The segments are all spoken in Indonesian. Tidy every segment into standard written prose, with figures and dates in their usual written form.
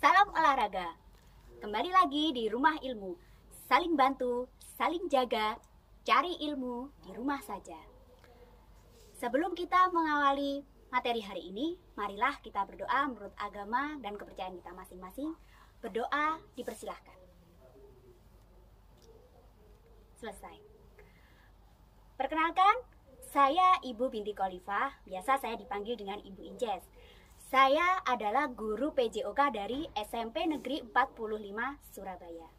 Salam olahraga. Kembali lagi di Rumah Ilmu. Saling bantu, saling jaga, cari ilmu di rumah saja. Sebelum kita mengawali materi hari ini, marilah kita berdoa menurut agama dan kepercayaan kita masing-masing. Berdoa dipersilahkan. Selesai. Perkenalkan, saya Ibu binti Khalifah, biasa saya dipanggil dengan Ibu Inces. Saya adalah guru PJOK dari SMP Negeri 45 Surabaya.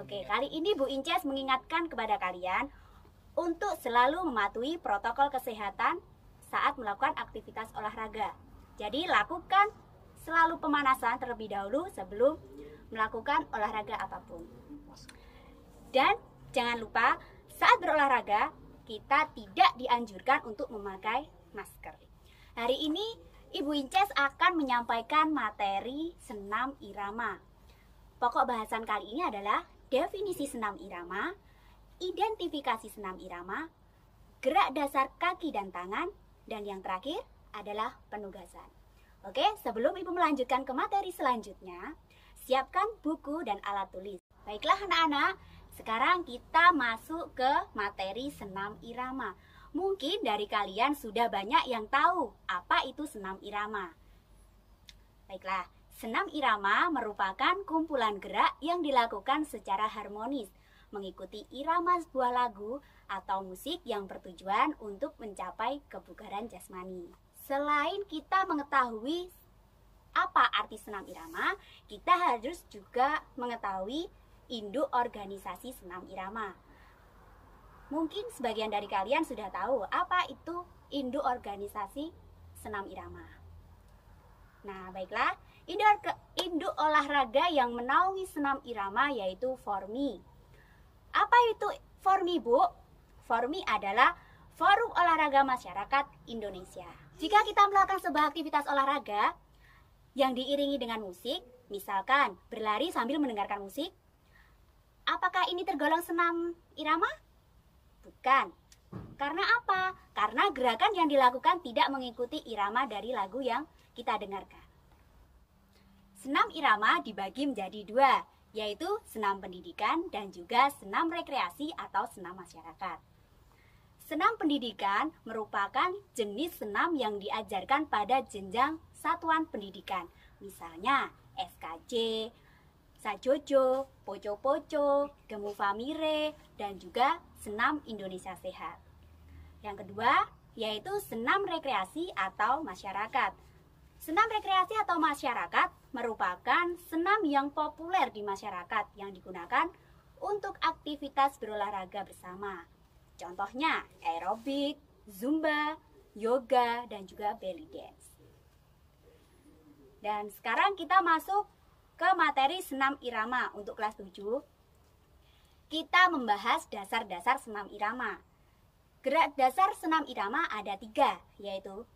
Oke, kali ini Bu Inces mengingatkan kepada kalian untuk selalu mematuhi protokol kesehatan saat melakukan aktivitas olahraga. Jadi lakukan selalu pemanasan terlebih dahulu sebelum melakukan olahraga apapun. Dan jangan lupa saat berolahraga kita tidak dianjurkan untuk memakai masker. Hari ini Ibu Inces akan menyampaikan materi senam irama. Pokok bahasan kali ini adalah definisi senam irama, identifikasi senam irama, gerak dasar kaki dan tangan, dan yang terakhir adalah penugasan. Oke, sebelum Ibu melanjutkan ke materi selanjutnya, siapkan buku dan alat tulis. Baiklah anak-anak, sekarang kita masuk ke materi senam irama. Mungkin dari kalian sudah banyak yang tahu apa itu senam irama. Baiklah, senam irama merupakan kumpulan gerak yang dilakukan secara harmonis, mengikuti irama sebuah lagu atau musik yang bertujuan untuk mencapai kebugaran jasmani. Selain kita mengetahui apa arti senam irama, kita harus juga mengetahui induk organisasi senam irama. Mungkin sebagian dari kalian sudah tahu apa itu induk organisasi senam irama. Nah, baiklah, induk olahraga yang menaungi senam irama yaitu FORMI. Apa itu FORMI, Bu? FORMI adalah Forum Olahraga Masyarakat Indonesia. Jika kita melakukan sebuah aktivitas olahraga yang diiringi dengan musik, misalkan berlari sambil mendengarkan musik, apakah ini tergolong senam irama? Bukan. Karena apa? Karena gerakan yang dilakukan tidak mengikuti irama dari lagu yang kita dengarkan. Senam irama dibagi menjadi dua, yaitu senam pendidikan dan juga senam rekreasi atau senam masyarakat. Senam pendidikan merupakan jenis senam yang diajarkan pada jenjang satuan pendidikan, misalnya SKJ, Sajojo, Poco-Poco, Gemu Famire, dan juga senam Indonesia Sehat. Yang kedua, yaitu senam rekreasi atau masyarakat. Senam rekreasi atau masyarakat merupakan senam yang populer di masyarakat yang digunakan untuk aktivitas berolahraga bersama. Contohnya aerobik, zumba, yoga, dan juga belly dance. Dan sekarang kita masuk ke materi senam irama untuk kelas 7. Kita membahas dasar-dasar senam irama. Gerak dasar senam irama ada 3, yaitu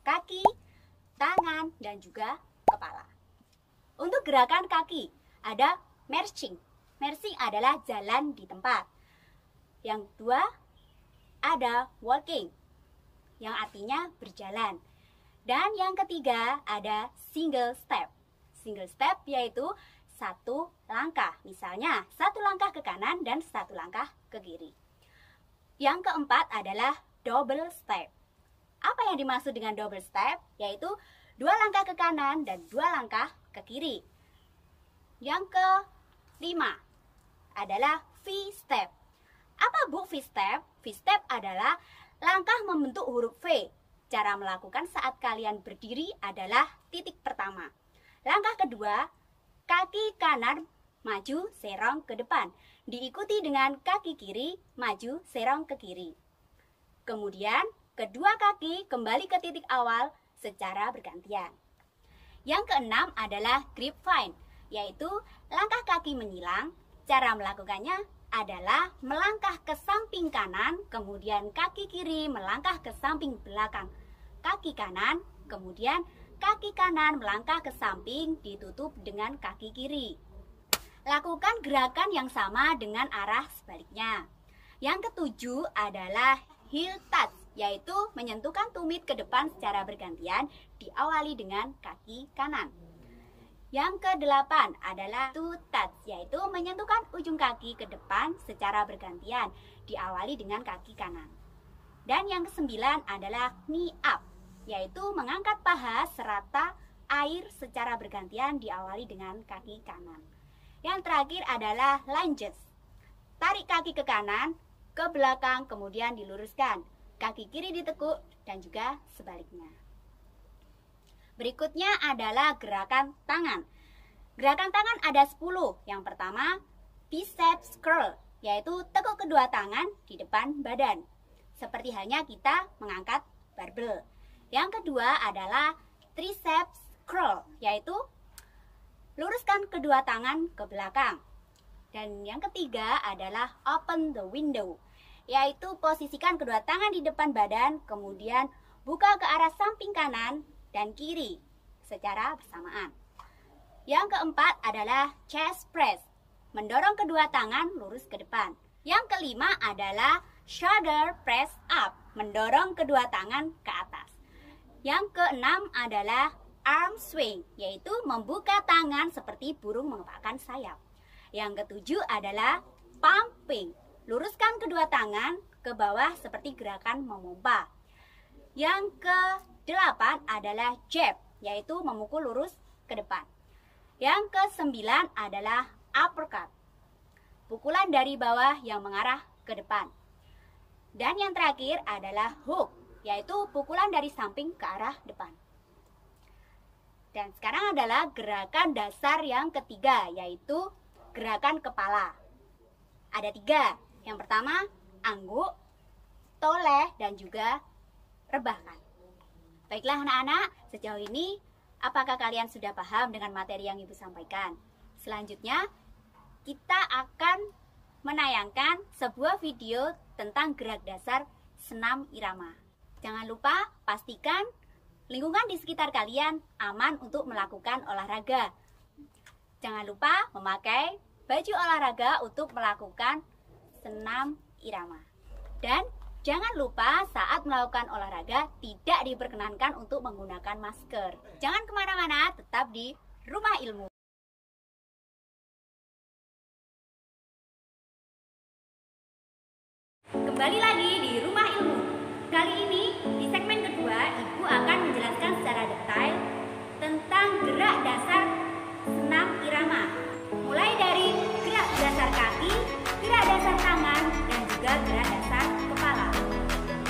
kaki, tangan, dan juga kepala. Untuk gerakan kaki ada marching. Marching adalah jalan di tempat. Yang kedua ada walking, yang artinya berjalan. Dan yang ketiga ada single step. Single step yaitu satu langkah, misalnya satu langkah ke kanan dan satu langkah ke kiri. Yang keempat adalah double step. Apa yang dimaksud dengan double step? Yaitu 2 langkah ke kanan dan 2 langkah ke kiri. Yang kelima adalah V-step. Apa Bu V-step? V-step adalah langkah membentuk huruf V. Cara melakukan saat kalian berdiri adalah titik pertama. Langkah kedua, kaki kanan maju serong ke depan, diikuti dengan kaki kiri maju serong ke kiri. Kemudian, kedua kaki kembali ke titik awal secara bergantian. Yang keenam adalah grapevine, yaitu langkah kaki menyilang. Cara melakukannya adalah melangkah ke samping kanan, kemudian kaki kiri melangkah ke samping belakang kaki kanan, kemudian kaki kanan melangkah ke samping ditutup dengan kaki kiri. Lakukan gerakan yang sama dengan arah sebaliknya. Yang ketujuh adalah heel touch, yaitu menyentuhkan tumit ke depan secara bergantian, diawali dengan kaki kanan. Yang kedelapan adalah to touch, yaitu menyentuhkan ujung kaki ke depan secara bergantian, diawali dengan kaki kanan. Dan yang kesembilan adalah knee up, yaitu mengangkat paha serata air secara bergantian, diawali dengan kaki kanan. Yang terakhir adalah lunges. Tarik kaki ke kanan, ke belakang, kemudian diluruskan. Kaki kiri ditekuk dan juga sebaliknya. Berikutnya adalah gerakan tangan. Gerakan tangan ada 10. Yang pertama, biceps curl, yaitu tekuk kedua tangan di depan badan, seperti halnya kita mengangkat barbel. Yang kedua adalah triceps curl, yaitu luruskan kedua tangan ke belakang. Dan yang ketiga adalah open the window, yaitu posisikan kedua tangan di depan badan, kemudian buka ke arah samping kanan dan kiri secara bersamaan. Yang keempat adalah chest press, mendorong kedua tangan lurus ke depan. Yang kelima adalah shoulder press up, mendorong kedua tangan ke atas. Yang keenam adalah arm swing, yaitu membuka tangan seperti burung mengepakkan sayap. Yang ketujuh adalah pumping, luruskan kedua tangan ke bawah seperti gerakan memompa. Yang ke-8 adalah jab, yaitu memukul lurus ke depan. Yang ke-9 adalah uppercut, pukulan dari bawah yang mengarah ke depan. Dan yang terakhir adalah hook, yaitu pukulan dari samping ke arah depan. Dan sekarang adalah gerakan dasar yang ketiga, yaitu gerakan kepala. Ada 3. Yang pertama, angguk, toleh, dan juga rebahkan. Baiklah anak-anak, sejauh ini apakah kalian sudah paham dengan materi yang Ibu sampaikan? Selanjutnya, kita akan menayangkan sebuah video tentang gerak dasar senam irama. Jangan lupa pastikan lingkungan di sekitar kalian aman untuk melakukan olahraga. Jangan lupa memakai baju olahraga untuk melakukan senam irama. Dan jangan lupa saat melakukan olahraga tidak diperkenankan untuk menggunakan masker. Jangan kemana-mana, tetap di Rumah Ilmu. Kembali lagi di Rumah Ilmu. Kali ini di segmen kedua, Ibu akan menjelaskan secara detail tentang gerak dasar senam irama. Mulai dari gerak dasar kaki, gerak dasar tangan, dan juga gerak dasar kepala.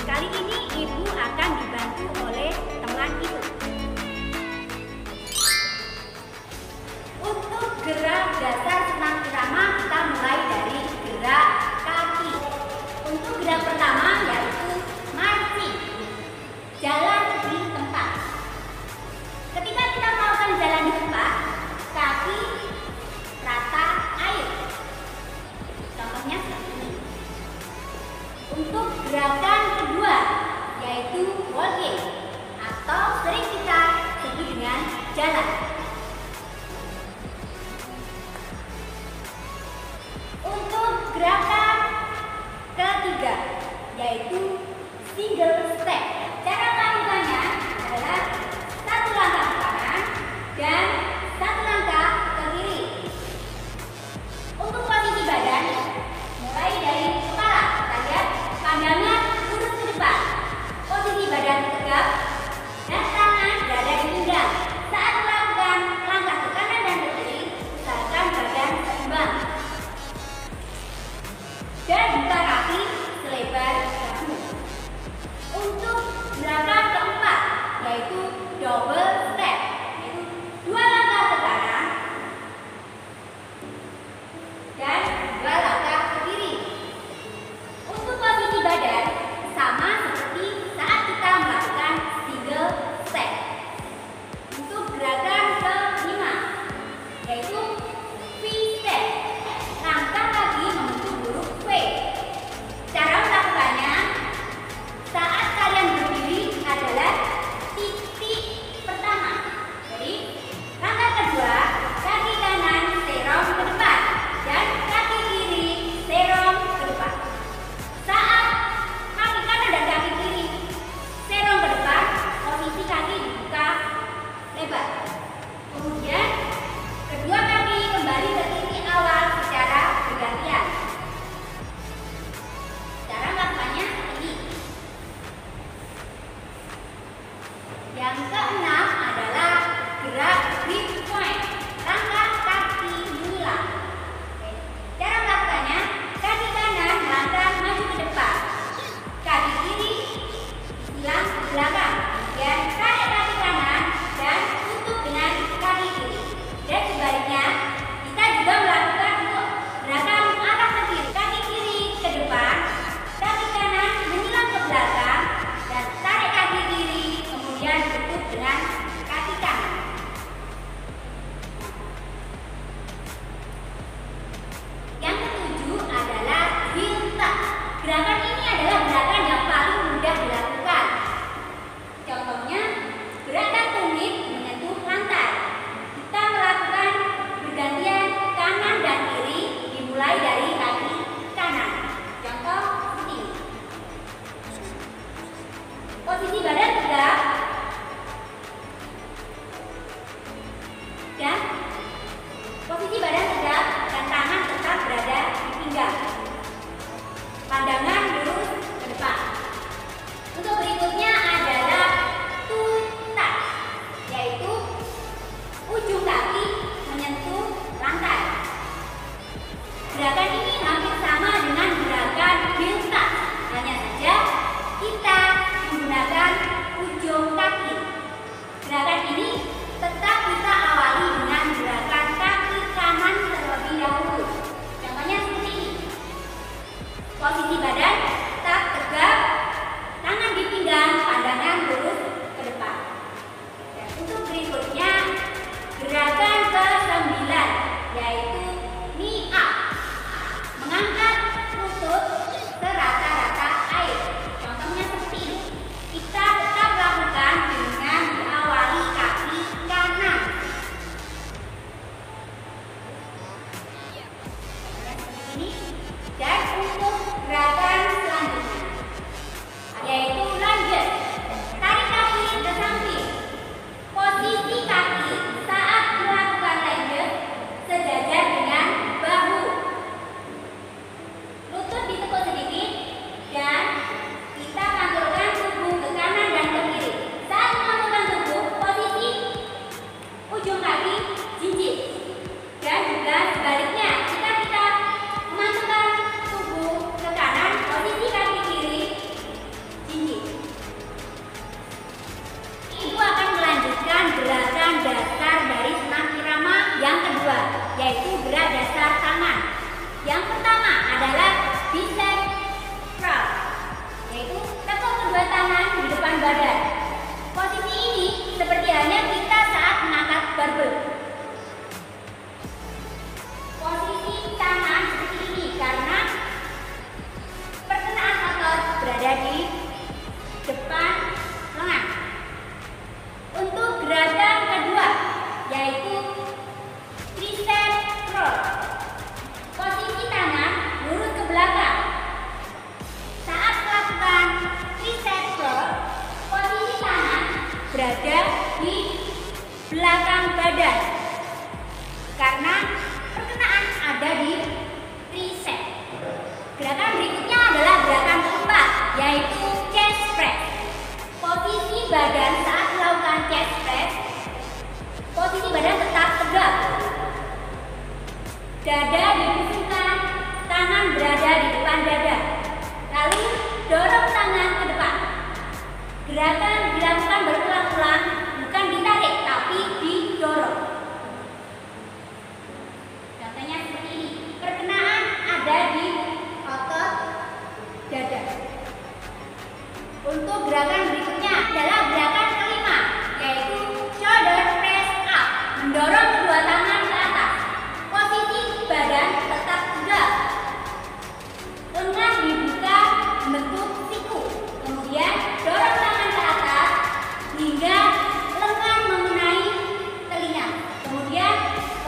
Kali ini Ibu akan dibantu oleh teman Ibu. Untuk gerak dasar senam irama, kita mulai dari gerak kaki. Untuk gerak pertama yaitu marching, jalan di tempat. Ketika kita melakukan jalan di tempat, kaki rata air. Contohnya seperti ini. Untuk gerakan kedua yaitu walking atau sering kita sebut dengan jalan.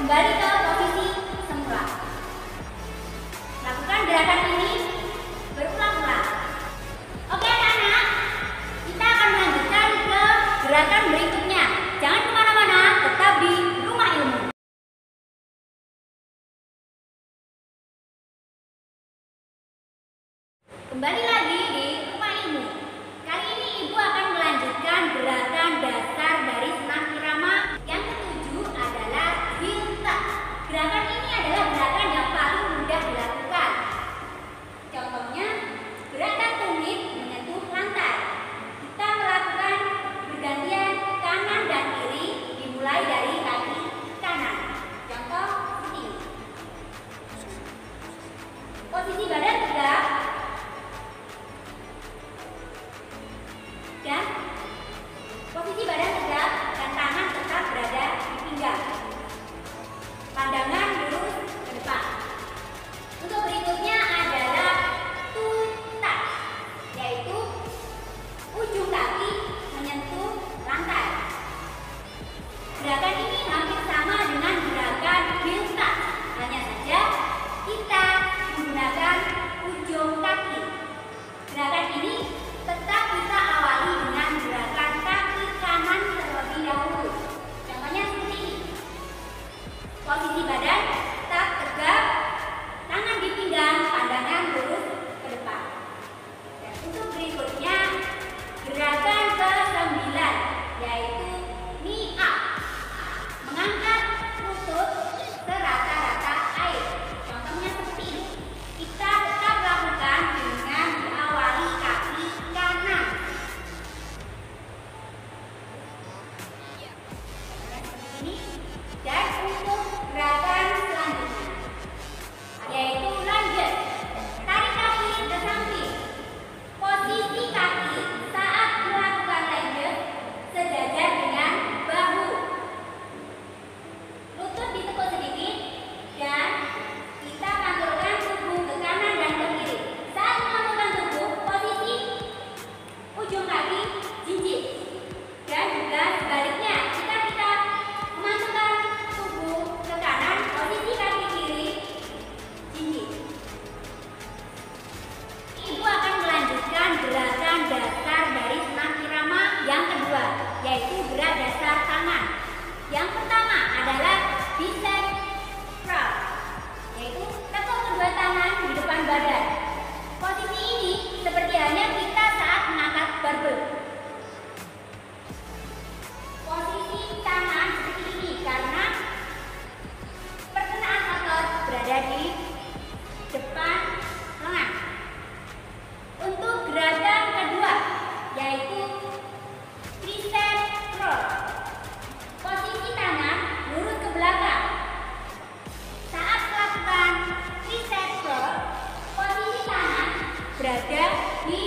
kembali ke posisi semula. Lakukan gerakan ini berulang-ulang. Oke anak-anak, kita akan melanjutkan ke gerakan berikutnya. Jangan kemana-mana, tetap di Rumah Ilmu. Kembali lagi di Rumah Ilmu. Kali ini Ibu akan melanjutkan gerakan dasar dari senam irama. Yang ketujuh adalah heel touch. Gerakan ini adalah gerakan yang paling mudah dilakukan. Contohnya, gerakan tumit menyentuh lantai. Kita melakukan bergantian kanan dan kiri, dimulai dari kaki kanan. Contoh seperti ini. Posisi badan tegak. Dan posisi badan tegak dan tangan tetap berada di pinggang. Pandangan lurus ke depan. Untuk berikutnya adalah toe touch, yaitu ujung kaki menyentuh lantai. Gerakan ini hampir sama dengan gerakan heel touch, hanya saja kita menggunakan ujung kaki. Gerakan ini tetap kita awali dengan gerakan kaki kanan terlebih dahulu. Contohnya seperti ini. Posisi badan tetap tegak, tangan di pinggang, pandangan lurus ke depan. Dan untuk berikutnya gerakan ke-9, yaitu knee up, mengangkat lutut serata-rata air. Contohnya seperti ini. Kita tetap lakukan dengan diawali kaki kanan. Seperti ini. Dan untuk gerakan selanjutnya, yaitu lunges, tarik kaki ke samping. Posisi kaki saat melakukan lunges sejajar dengan bahu. Lutut ditekuk sedikit dan kita pantulkan tubuh ke kanan dan ke kiri. Saat memantulkan tubuh, posisi ujung kaki jinjit. Dan juga sebaliknya, jika kita memantulkan tubuh ke kanan, posisi kaki kiri jinjit. Ibu akan melanjutkan gerakan dasar dari senam irama yang kedua, yaitu gerak dasar tangan. Yang pertama adalah bicep curl, yaitu tekuk kedua tangan di depan badan. Posisi ini seperti halnya kita saat mengangkat barbel. Posisi tangan seperti ini karena perkenaan otot berada di depan lengan. Untuk gerakan kedua, yaitu tricep curl. Posisi tangan lurus ke belakang. Saat melakukan tricep curl, posisi tangan berada di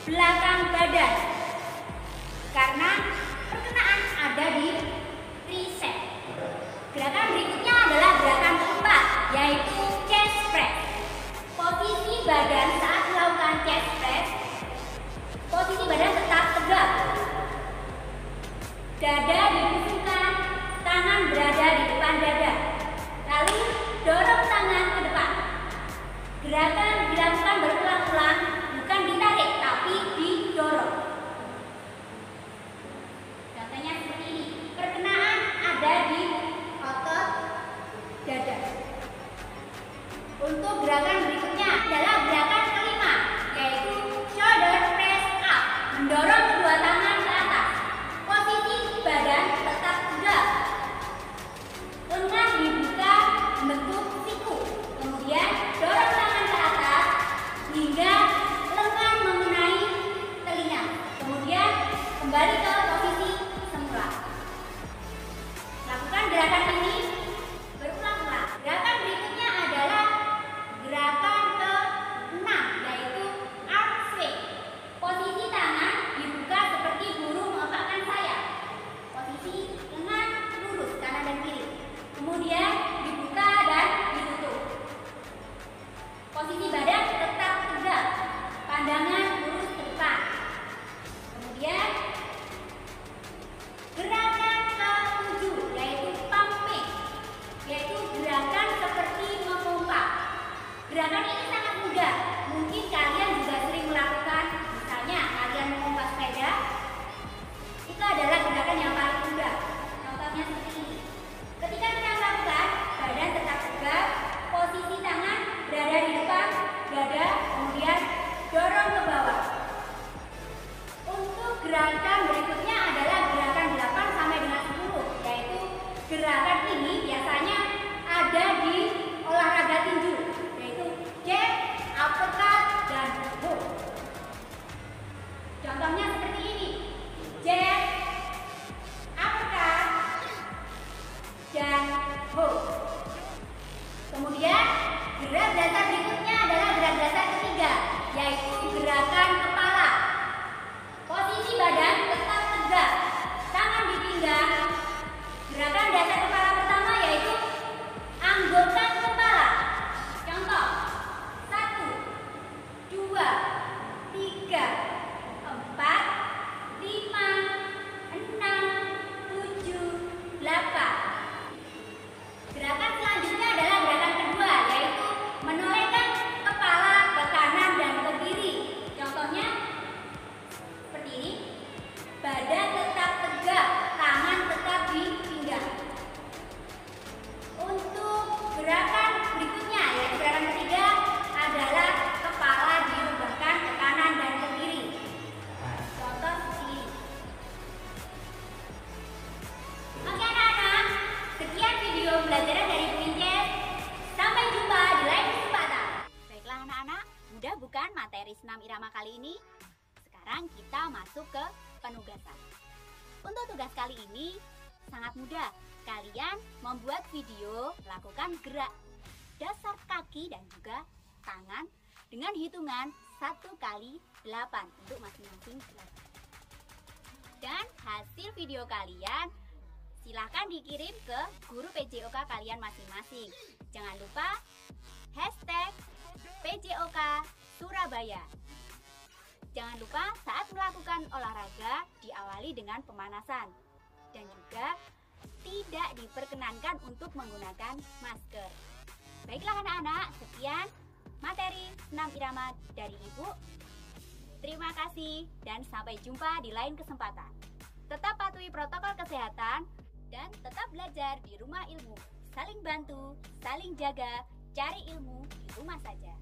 belakang badan karena perkenaan ada di tricep. Gerakan berikutnya adalah gerakan keempat, yaitu chest press. Posisi badan saat melakukan chest press, posisi badan tetap tegak. Dada dibusungkan, tangan berada di depan dada. Lalu dorong tangan ke depan. Gerakan dilakukan berulang-ulang, bukan ditarik tapi didorong. Contohnya seperti ini. Perkenaan ada di otot dada. Untuk gerakan berikutnya adalah gerakan kelima, yaitu shoulder press up, mendorong kedua tangan ke atas. Posisi badan berdasarkan ini biasanya ada di olahraga tinju, yaitu jab, uppercut, dan hook. Contohnya seperti ini, jab, uppercut, dan hook. Kemudian gerak dasar berikutnya adalah gerak dasar ketiga, yaitu gerakan kepala. Posisi badan tetap tegak, tangan di pinggang. Gerakan dasar kepala pertama yaitu anggokan kepala. Contoh, 1, 2, 3, 4, 5, 6, 7, 8. Gerakan selanjutnya adalah gerakan kedua, yaitu menolehkan kepala ke kanan dan ke kiri. Contohnya seperti ini, badan tetap tegak, tangan tetap di pinggang. Untuk gerakan berikutnya, yaitu gerakan ketiga, adalah kepala diubahkan ke kanan dan ke kiri. Contoh seperti ini. Oke anak-anak, sekian video pembelajaran dari Bu Inces. Sampai jumpa di lain kesempatan. Baiklah anak-anak, mudah bukan materi senam irama kali ini? Sekarang kita masuk ke penugasan. Untuk tugas kali ini sangat mudah. Kalian membuat video melakukan gerak dasar kaki dan juga tangan dengan hitungan 1 kali 8 untuk masing-masing gerakan. Dan hasil video kalian silahkan dikirim ke guru PJOK kalian masing-masing. Jangan lupa hashtag PJOK Surabaya. Jangan lupa saat melakukan olahraga diawali dengan pemanasan. Dan juga tidak diperkenankan untuk menggunakan masker. Baiklah anak-anak, sekian materi senam irama dari Ibu. Terima kasih dan sampai jumpa di lain kesempatan. Tetap patuhi protokol kesehatan dan tetap belajar di rumah ilmu. Saling bantu, saling jaga, cari ilmu di rumah saja.